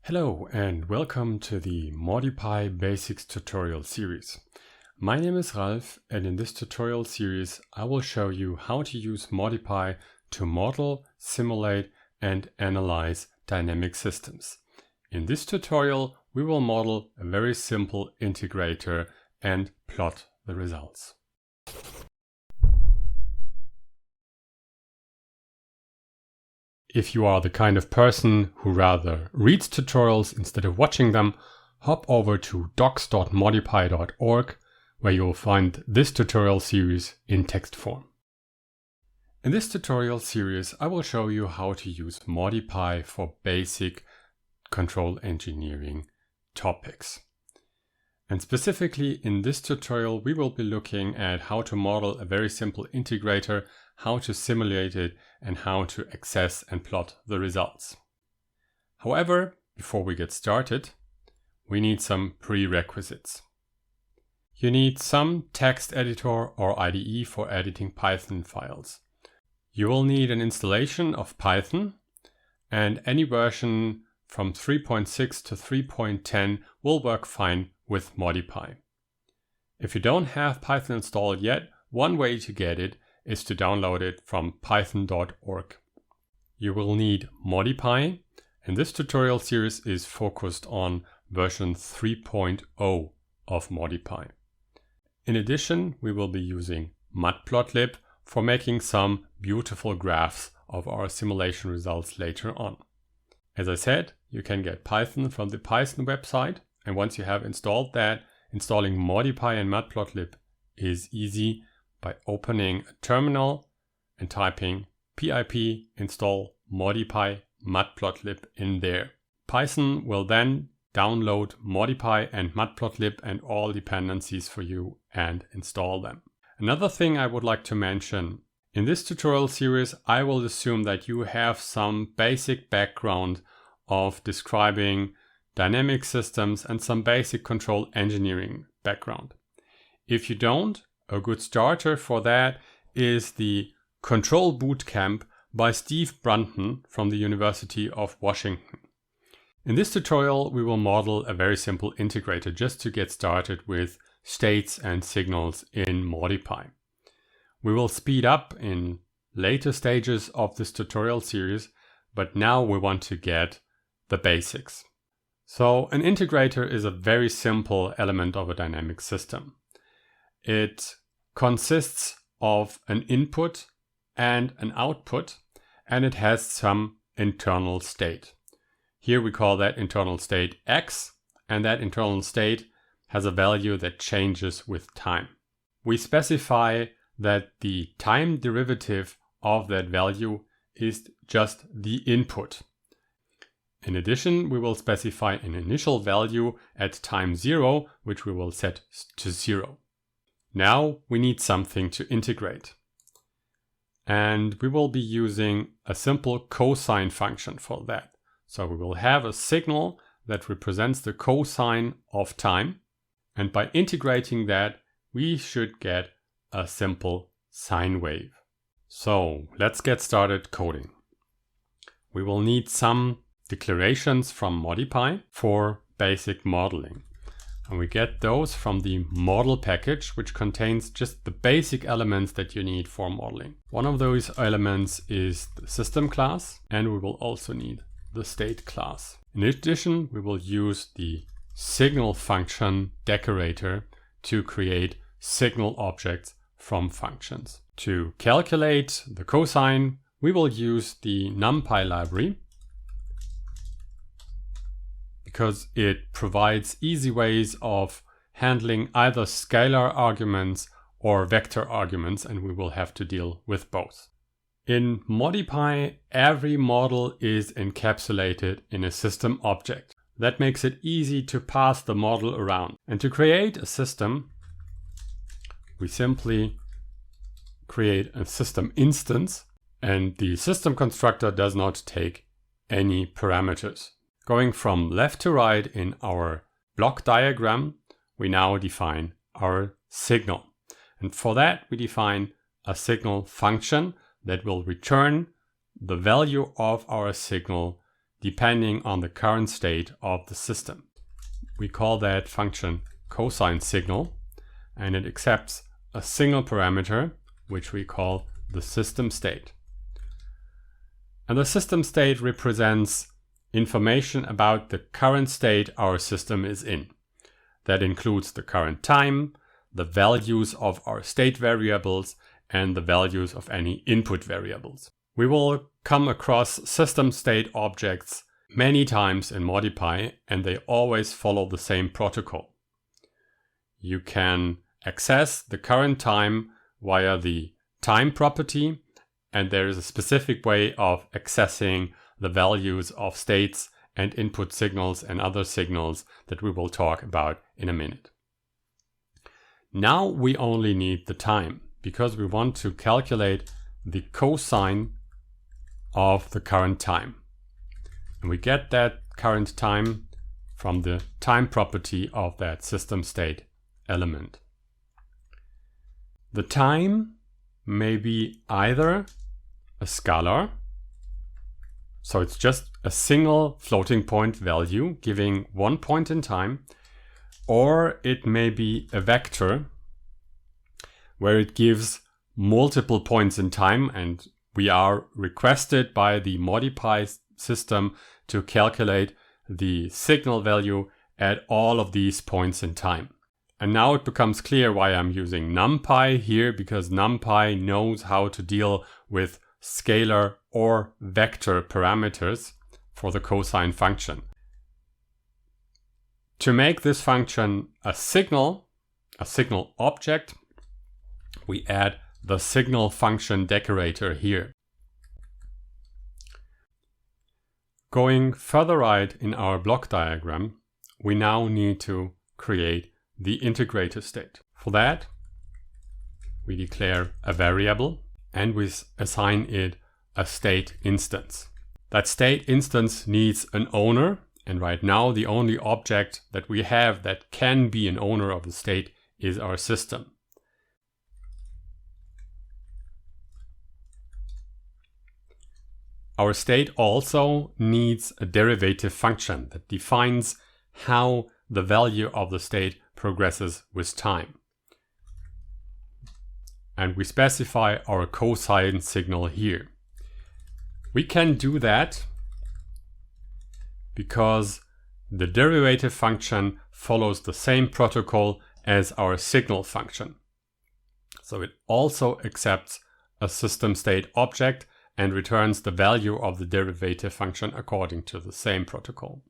Hello and welcome to the MoDyPy Basics tutorial series. My name is Ralf, and in this tutorial series I will show you how to use MoDyPy to model, simulate and analyze dynamic systems. In this tutorial we will model a very simple integrator and plot the results. If you are the kind of person who rather reads tutorials instead of watching them, hop over to docs.modypy.org, where you will find this tutorial series in text form. In this tutorial series, I will show you how to use MoDyPy for basic control engineering topics. And specifically in this tutorial, we will be looking at how to model a very simple integrator, how to simulate it, and how to access and plot the results. However, before we get started, we need some prerequisites. You need some text editor or IDE for editing Python files. You will need an installation of Python, and any version from 3.6 to 3.10 will work fine with MoDyPy. If you don't have Python installed yet, one way to get it is to download it from python.org. You will need MoDyPy, and this tutorial series is focused on version 3.0 of MoDyPy. In addition, we will be using matplotlib for making some beautiful graphs of our simulation results later on. As I said, you can get Python from the Python website, and once you have installed that, installing MoDyPy and matplotlib is easy by opening a terminal and typing pip install MoDyPy matplotlib in there. Python will then download MoDyPy and matplotlib and all dependencies for you and install them. Another thing I would like to mention, in this tutorial series I will assume that you have some basic background of describing dynamic systems and some basic control engineering background. If you don't, a good starter for that is the Control Bootcamp by Steve Brunton from the University of Washington. In this tutorial, we will model a very simple integrator just to get started with states and signals in MoDyPy. We will speed up in later stages of this tutorial series, but now we want to get the basics. So an integrator is a very simple element of a dynamic system. It consists of an input and an output, and it has some internal state. Here we call that internal state x, and that internal state has a value that changes with time. We specify that the time derivative of that value is just the input. In addition, we will specify an initial value at time 0, which we will set to 0. Now we need something to integrate. And we will be using a simple cosine function for that. So we will have a signal that represents the cosine of time. And by integrating that, we should get a simple sine wave. So let's get started coding. We will need some declarations from MoDyPy for basic modeling. And we get those from the model package, which contains just the basic elements that you need for modeling. One of those elements is the system class, and we will also need the state class. In addition, we will use the signal function decorator to create signal objects from functions. To calculate the cosine, we will use the NumPy library, because it provides easy ways of handling either scalar arguments or vector arguments, and we will have to deal with both. In MoDyPy, every model is encapsulated in a system object. That makes it easy to pass the model around. And to create a system, we simply create a system instance, and the system constructor does not take any parameters. Going from left to right in our block diagram, we now define our signal. And for that, we define a signal function that will return the value of our signal depending on the current state of the system. We call that function cosine signal, and it accepts a single parameter, which we call the system state. And the system state represents information about the current state our system is in. That includes the current time, the values of our state variables, and the values of any input variables. We will come across system state objects many times in MoDyPy, and they always follow the same protocol. You can access the current time via the time property, and there is a specific way of accessing the values of states and input signals and other signals that we will talk about in a minute. Now we only need the time because we want to calculate the cosine of the current time. And we get that current time from the time property of that system state element. The time may be either a scalar, so it's just a single floating point value giving one point in time, or it may be a vector where it gives multiple points in time, and we are requested by the MoDyPy system to calculate the signal value at all of these points in time. And now it becomes clear why I'm using NumPy here, because NumPy knows how to deal with scalar or vector parameters for the cosine function. To make this function a signal object, we add the signal function decorator here. Going further right in our block diagram, we now need to create the integrator state. For that, we declare a variable and we assign it a state instance. That state instance needs an owner, and right now the only object that we have that can be an owner of the state is our system. Our state also needs a derivative function that defines how the value of the state progresses with time. And we specify our cosine signal here. We can do that because the derivative function follows the same protocol as our signal function. So it also accepts a system state object and returns the value of the derivative function according to the same protocol.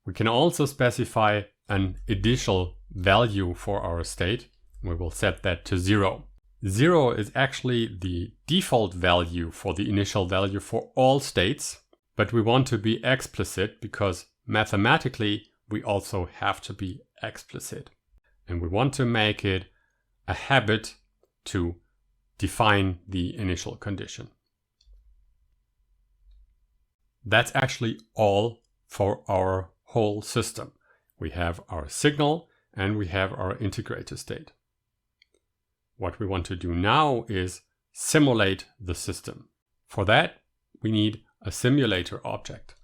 We can also specify an additional value for our state. We will set that to 0. 0 is actually the default value for the initial value for all states, but we want to be explicit because mathematically we also have to be explicit. And we want to make it a habit to define the initial condition. That's actually all for our whole system. We have our signal and we have our integrator state. What we want to do now is simulate the system. For that, we need a simulator object.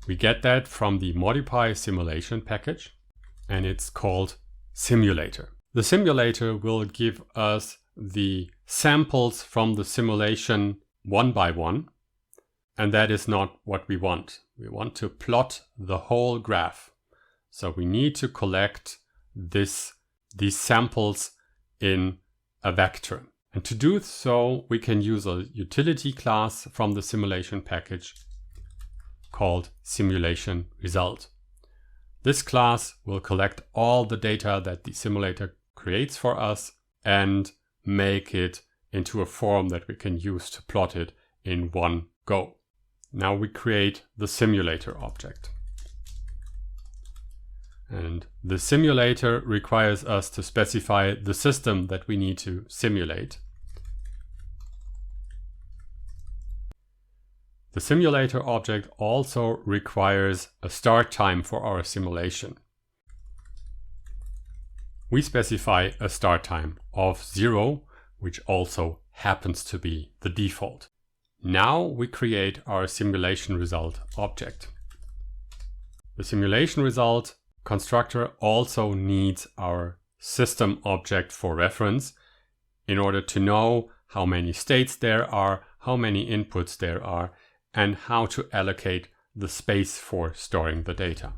We get that from the MoDyPy simulation package, and it's called simulator. The simulator will give us the samples from the simulation one by one, and that is not what we want. We want to plot the whole graph. So we need to collect these samples in a vector. And to do so, we can use a utility class from the simulation package called simulation result. This class will collect all the data that the simulator creates for us and make it into a form that we can use to plot it in one go. Now we create the simulator object. And the simulator requires us to specify the system that we need to simulate. The simulator object also requires a start time for our simulation. We specify a start time of 0, which also happens to be the default. Now we create our simulation result object. The simulation result constructor also needs our system object for reference in order to know how many states there are, how many inputs there are, and how to allocate the space for storing the data.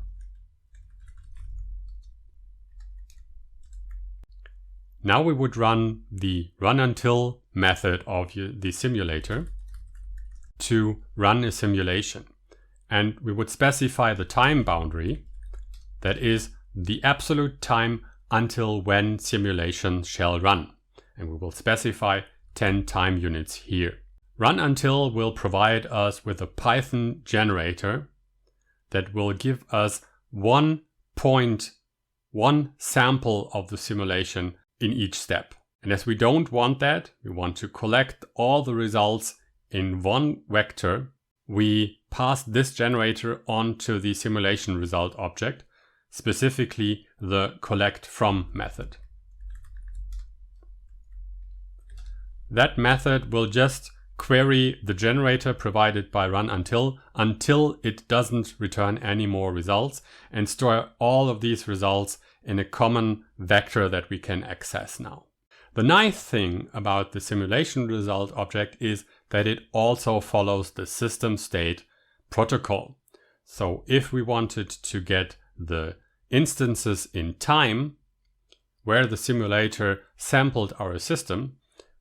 Now we would run the runUntil method of the simulator to run a simulation. And we would specify the time boundary, that is the absolute time until when simulation shall run. And we will specify 10 time units here. RunUntil will provide us with a Python generator that will give us one sample of the simulation in each step. And as we don't want that, we want to collect all the results in one vector, we pass this generator onto the simulation result object, specifically the collectFrom method. That method will just query the generator provided by runUntil until it doesn't return any more results and store all of these results in a common vector that we can access now. The nice thing about the simulation result object is that it also follows the system state protocol. So if we wanted to get the instances in time where the simulator sampled our system,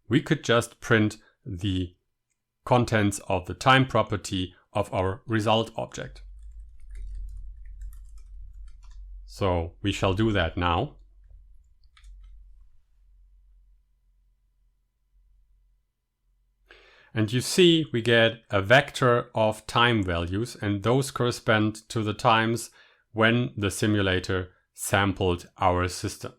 we could just print the contents of the time property of our result object. So we shall do that now. And you see we get a vector of time values, and those correspond to the times when the simulator sampled our system.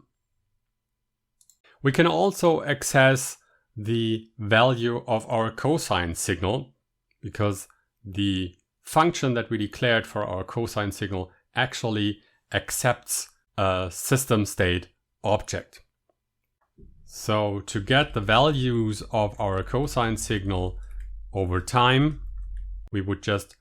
We can also access the value of our cosine signal because the function that we declared for our cosine signal actually accepts a system state object. So to get the values of our cosine signal over time, we would just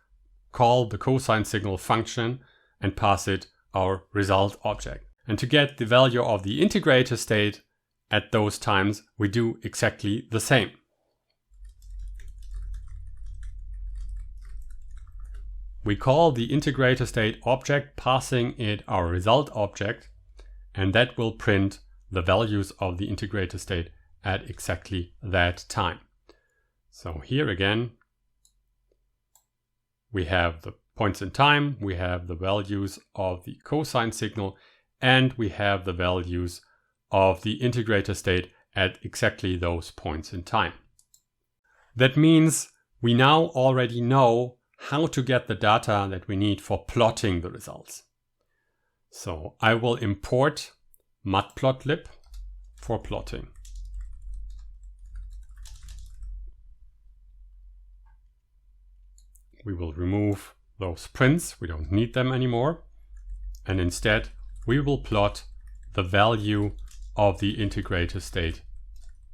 call the cosine signal function and pass it our result object. And to get the value of the integrator state at those times, we do exactly the same. We call the integrator state object, passing it our result object, and that will print the values of the integrator state at exactly that time. So here again, we have the points in time, we have the values of the cosine signal, and we have the values of the integrator state at exactly those points in time. That means we now already know how to get the data that we need for plotting the results. So I will import matplotlib for plotting. We will remove those prints, we don't need them anymore. And instead we will plot the value of the integrator state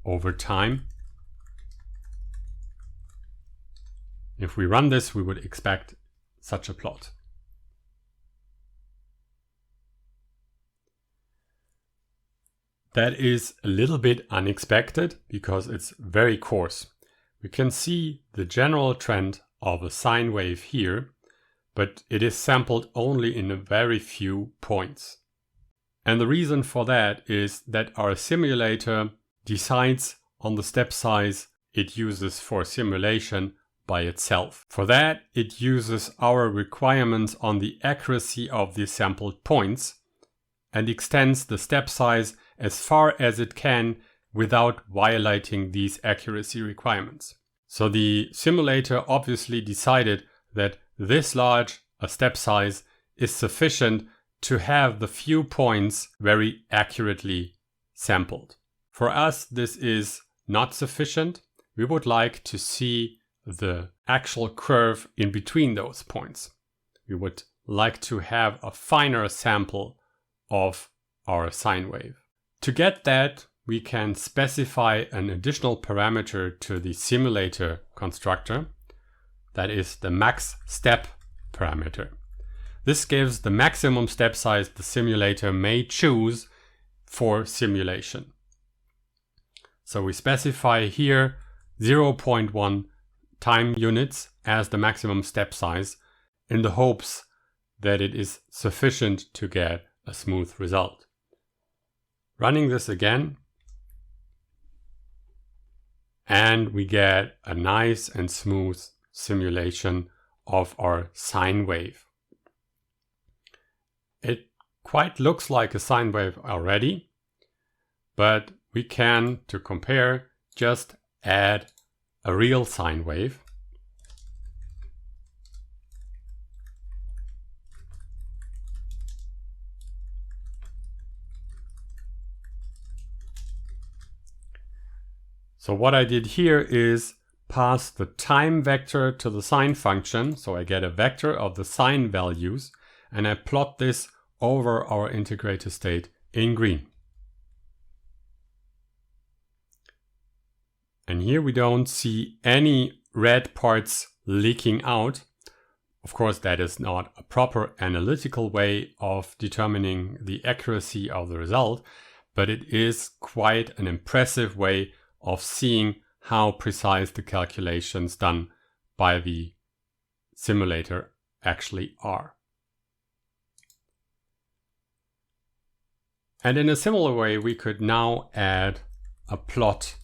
over time. If we run this, we would expect such a plot. That is a little bit unexpected because it's very coarse. We can see the general trend of a sine wave here, but it is sampled only in a very few points. And the reason for that is that our simulator decides on the step size it uses for simulation by itself. For that, it uses our requirements on the accuracy of the sampled points and extends the step size as far as it can without violating these accuracy requirements. So the simulator obviously decided that this large a step size is sufficient to have the few points very accurately sampled. For us, this is not sufficient. We would like to see the actual curve in between those points. We would like to have a finer sample of our sine wave. To get that, we can specify an additional parameter to the simulator constructor. That is the max step parameter. This gives the maximum step size the simulator may choose for simulation. So we specify here 0.1 time units as the maximum step size in the hopes that it is sufficient to get a smooth result. Running this again, and we get a nice and smooth simulation of our sine wave. It quite looks like a sine wave already, but we can, to compare, just add a real sine wave. So what I did here is pass the time vector to the sine function. So I get a vector of the sine values and I plot this over our integrator state in green. And here we don't see any red parts leaking out. Of course, that is not a proper analytical way of determining the accuracy of the result, but it is quite an impressive way of seeing how precise the calculations done by the simulator actually are. And in a similar way, we could now add a plot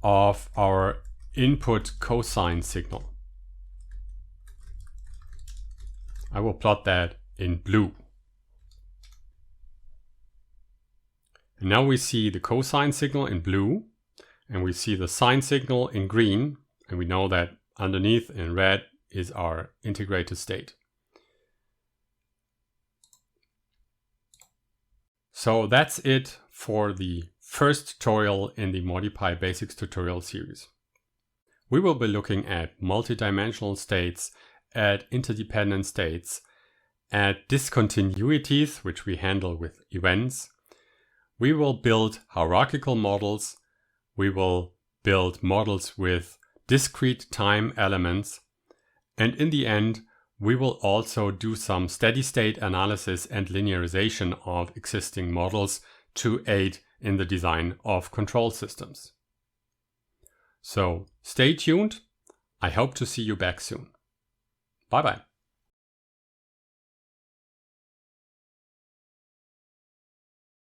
of our input cosine signal. I will plot that in blue. And now we see the cosine signal in blue, and we see the sine signal in green, and we know that underneath in red is our integrated state. So that's it for the first tutorial in the MoDyPy Basics tutorial series. We will be looking at multidimensional states, at interdependent states, at discontinuities, which we handle with events. We will build hierarchical models. We will build models with discrete time elements. And in the end, we will also do some steady state analysis and linearization of existing models to aid in the design of control systems. So stay tuned. I hope to see you back soon. Bye bye.